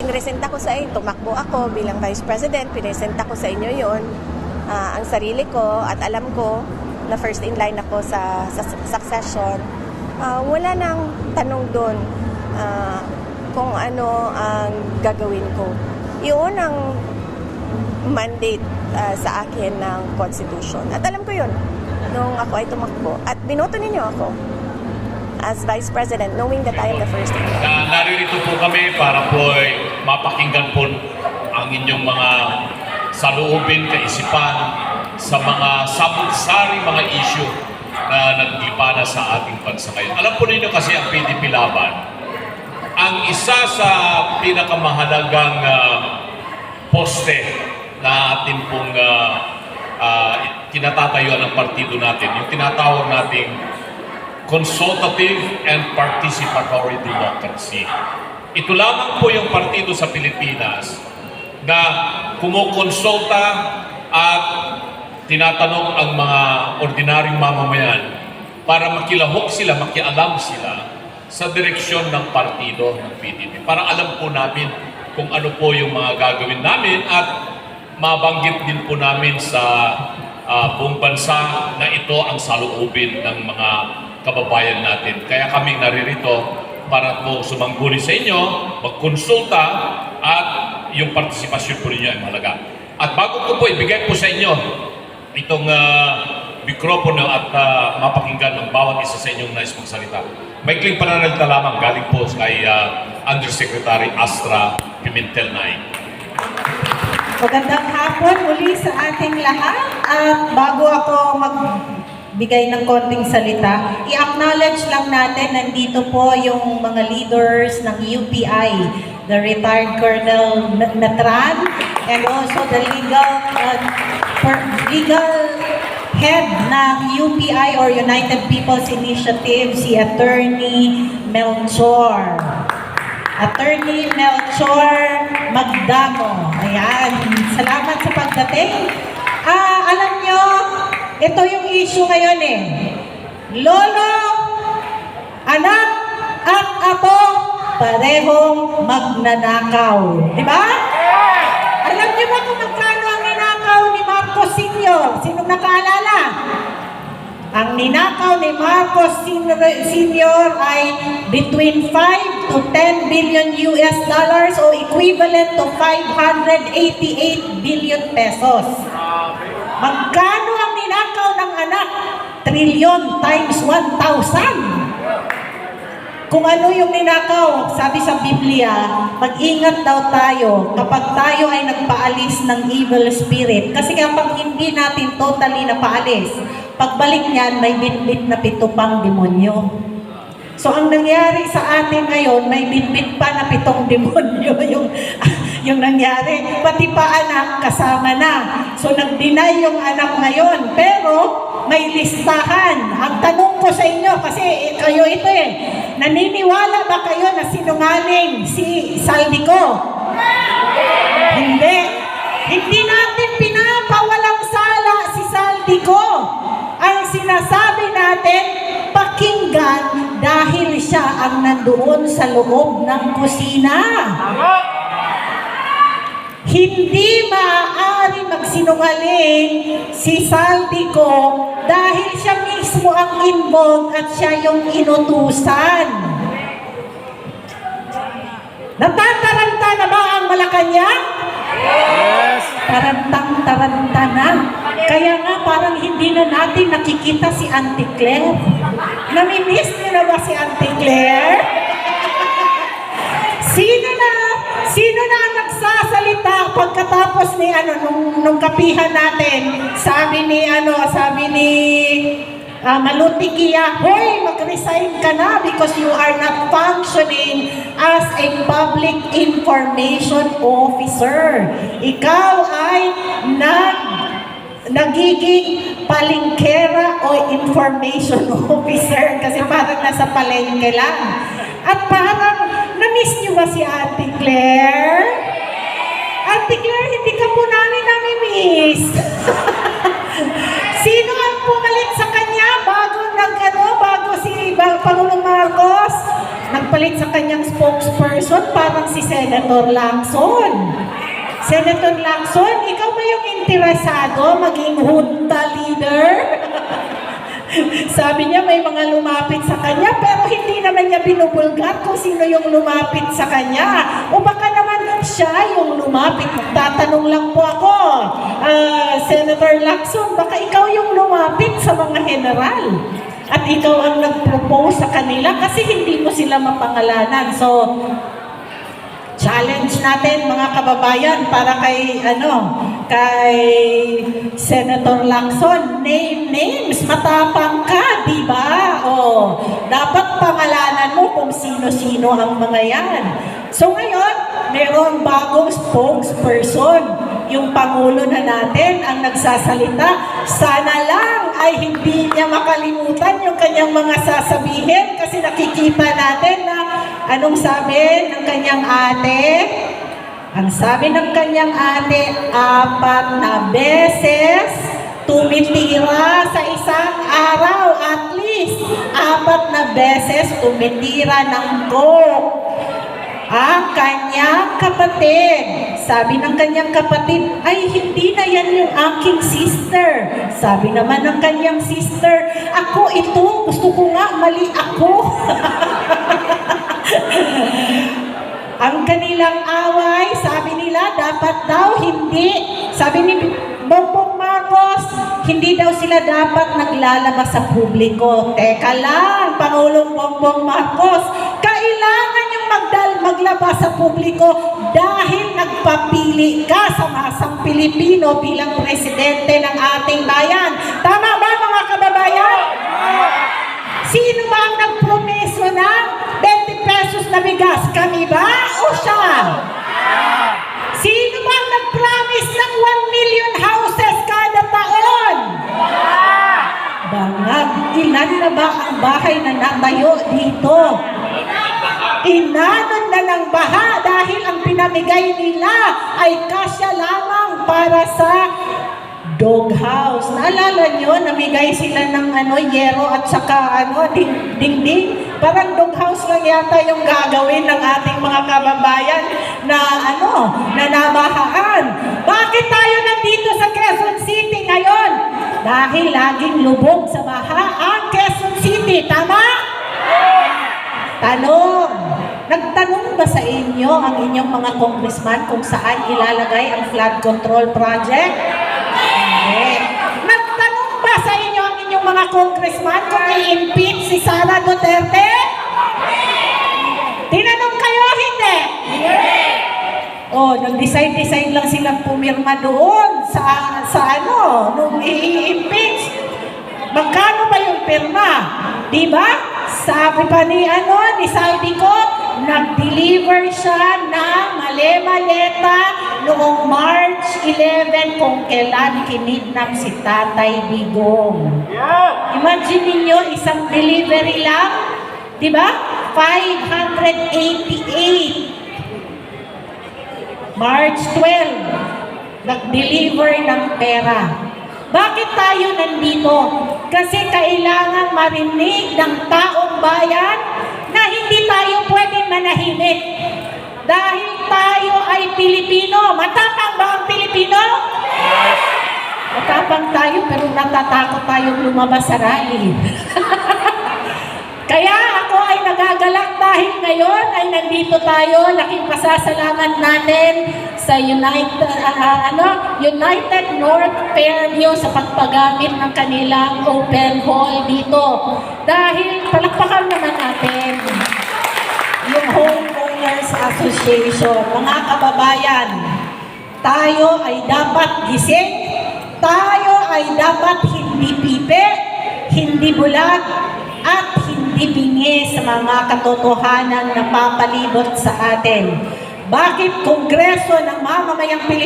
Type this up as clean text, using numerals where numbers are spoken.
pinresenta ko sa inyo, tumakbo ako bilang Vice President, pinresenta ko sa inyo yon, ang sarili ko at alam ko na first in line ako sa succession. Wala nang tanong doon kung ano ang gagawin ko. Yun ang mandate sa akin ng Constitution. At alam ko yun nung ako ay tumakbo. At binoto ninyo ako as Vice President, knowing that I am the first in line. Naririto po kami para po mapakinggan po ang inyong mga saloobin, kaisipan sa mga samut-sari mga issue na naglipana sa ating bansa ngayon. Alam po ninyo kasi ang PDP Laban, ang isa sa pinakamahalagang poste na ating pong tinatatayuan ng partido natin, yung tinatawag nating consultative and participatory democracy. Ito lamang po yung partido sa Pilipinas na kumukonsulta at tinatanong ang mga ordinaryong mamamayan para makilahok sila, makialam sila sa direksyon ng partido ng PDP. Para alam po namin kung ano po yung mga gagawin namin at mabanggit din po namin sa buong bansa na ito ang saloobin ng mga kababayan natin. Kaya kami naririto para po sumangguni sa inyo, magkonsulta at yung partisipasyon po ninyo ay mahalaga. At bago ko po ibigay po sa inyo itong mikropono at mapakinggan ng bawat isa sa inyong nais magsalita, maikling pananalita lamang galing po kay Undersecretary Astra Pimentel-Nay. Magandang hapon muli sa ating lahat. At bago ako magbigay ng konting salita, i-acknowledge lang natin nandito po yung mga leaders ng UPI, the retired Colonel Natran, and also the legal head ng UPI or United People's Initiative, si Attorney Melchor. Attorney Melchor Magdamo. Ayan. Salamat sa pagdating. Alam nyo, ito yung issue ngayon eh. Lolo, anak, at apo, parehong magnanakaw. Diba? Alam nyo ba kung magkano ang ninakaw ni Marcos Sr.? Sinong nakaalala? Ang ninakaw ni Marcos Sr. ay between 5 to 10 billion US dollars o equivalent to 588 billion pesos. Magkano ang ninakaw ng anak? Trillion times 1,000. Kung ano yung ninakaw, sabi sa Biblia, mag-ingat daw tayo kapag tayo ay nagpaalis ng evil spirit. Kasi kapag hindi natin totally napaalis, pagbalik niyan, may bitbit na 7 pang demonyo. So, ang nangyari sa atin ngayon, may bitbit pa na 7 demonyo yung nangyari. Pati pa anak, kasama na. So, nag-deny yung anak ngayon. Pero, may listahan. Ang tanong ko sa inyo, kasi kayo ito eh, naniniwala ba kayo na sinungaling si Saldico? Hindi. Hindi natin pinapawalang sala si Saldico. Ang sinasabi natin, pakinggan dahil siya ang nandoon sa loob ng kusina. Hindi maaari magsinungaling si Saldico dahil siya mismo ang involved at siya yung inutusan. Natataranta na ba ang Malacanang? Yes! Tarantang-taranta na. Kaya nga parang hindi na natin nakikita si Auntie Claire. Namimiss niyo na ba si Auntie Claire? Sino na ang nagsasalita pagkatapos ni nung kapihan natin? Sabi ni Malutikia, hoy, mag-resign ka na because you are not functioning as a public information officer. Ikaw ay nagiging palengkera o information officer kasi parang nasa palengke lang. At parang, na-miss niyo ba si Auntie Claire? Auntie Claire, hindi ka po namin nami-miss. Sino ang pumalit sa kanya bago si Pangulong Marcos? nagpalit sa kanyang spokesperson, parang si Senator Lacson. Senator Lacson, ikaw ba yung interesado maging junta leader? Sabi niya may mga lumapit sa kanya pero hindi naman niya binubulgar kung sino yung lumapit sa kanya. O baka naman siya yung lumapit. Tatanong lang po ako, Senator Lacson, baka ikaw yung lumapit sa mga general. At ikaw ang nag-propose sa kanila kasi hindi mo sila mapangalanan. So, challenge natin mga kababayan para kay Senator Lacson, name names, matapang ka, di ba? Dapat pangalanan mo kung sino-sino ang mga yan. So ngayon, mayroong bagong spokesperson, yung Pangulo na natin ang nagsasalita. Sana lang ay hindi niya makalimutan yung kanyang mga sasabihin kasi nakikita natin na anong sabi ng kanyang ate? Ang sabi ng kanyang ate, 4 na beses tumitira sa isang araw. At least, 4 na beses tumitira ng coke ang kanyang kapatid. Sabi ng kanyang kapatid, ay hindi na yan yung aking sister. Sabi naman ng kanyang sister, ako ito, gusto ko nga, mali ako. Ang kanilang away, sabi nila, dapat daw hindi. Sabi ni Bongbong Marcos, hindi daw sila dapat naglalabas sa publiko. Teka lang, Pangulong Bongbong Marcos, kailangan yung maglabas sa publiko dahil nagpapili ka sa masang Pilipino bilang presidente ng ating bayan. Tama ba mga kababayan? Sino ba ang nagpromeso ng 20 pesos na bigas? Kami ba o siya? Sino ba ang nag-promise ng 1 million houses kada taon? Bangag, ilan na ba ang bahay na natayo dito? Inanod na ng baha dahil ang pinamigay nila ay kasya lamang para sa doghouse. Naalala nyo, namigay sila ng yero at saka dingding. Parang doghouse lang yata yung gagawin ng ating mga kababayan na nabahaan. Bakit tayo nandito sa Quezon City ngayon? Dahil laging lubog sa baha ang Quezon City. Tama? Tanong. Nagtanong ba sa inyo ang inyong mga congressman kung saan ilalagay ang flood control project? Nagtanong ba sa inyo ang inyong mga congressman kung i-impeach si Sara Duterte? Tinanong kayo, hindi? Nag-decide lang silang pumirma doon nung i-impeach. Magkano ba yung pirma? Diba? Sabi pa ni Saldi ko, nag-deliver siya ng mali-maleta noong March 11 kung kailan kinidnap si Tatay Digong. Imagine niyo isang delivery lang, di ba? 588. March 12, nag-deliver ng pera. Bakit tayo nandito? Kasi kailangan marinig ng taong bayan na hindi tayo pwedeng manahimik. Dahil tayo ay Pilipino. Matapang ba ang Pilipino? Matapang tayo pero natatakot tayong lumabas sa rally. Kaya ako ay nagagalak dahil ngayon ay nandito tayo. Laking pasasalamat natin sa United North Fairview sa pagpagamit ng kanilang open hall dito. Dahil palakpakan naman natin yung Homeowners Association. Mga kababayan, tayo ay dapat gising, tayo ay dapat hindi pipi, hindi bulag, at hindi bingi sa mga katotohanan na papalibot sa atin. Bakit Kongreso ng Mamamayang Pilipinas